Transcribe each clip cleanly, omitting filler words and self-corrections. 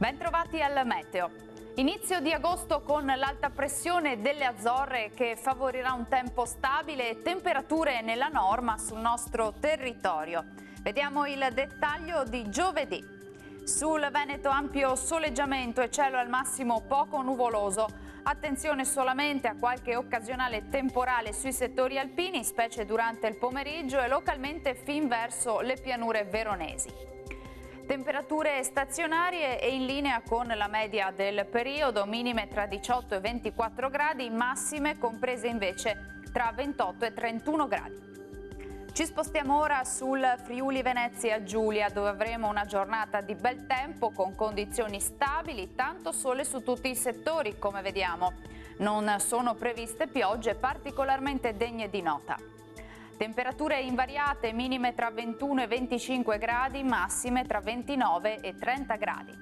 Bentrovati al meteo. Inizio di agosto con l'alta pressione delle Azzorre che favorirà un tempo stabile e temperature nella norma sul nostro territorio. Vediamo il dettaglio di giovedì. Sul Veneto ampio soleggiamento e cielo al massimo poco nuvoloso. Attenzione solamente a qualche occasionale temporale sui settori alpini, specie durante il pomeriggio e localmente fin verso le pianure veronesi. Temperature stazionarie e in linea con la media del periodo, minime tra 18 e 24 gradi, massime comprese invece tra 28 e 31 gradi. Ci spostiamo ora sul Friuli Venezia Giulia, dove avremo una giornata di bel tempo con condizioni stabili, tanto sole su tutti i settori, come vediamo. Non sono previste piogge particolarmente degne di nota. Temperature invariate, minime tra 21 e 25 gradi, massime tra 29 e 30 gradi.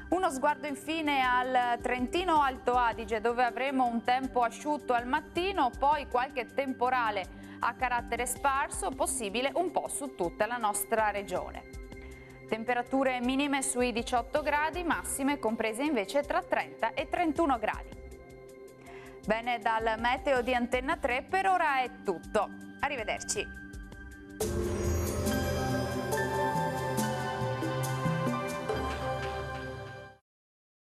Uno sguardo infine al Trentino Alto Adige, dove avremo un tempo asciutto al mattino, poi qualche temporale a carattere sparso, possibile un po' su tutta la nostra regione. Temperature minime sui 18 gradi, massime comprese invece tra 30 e 31 gradi. Bene, dal meteo di Antenna 3 per ora è tutto. Arrivederci.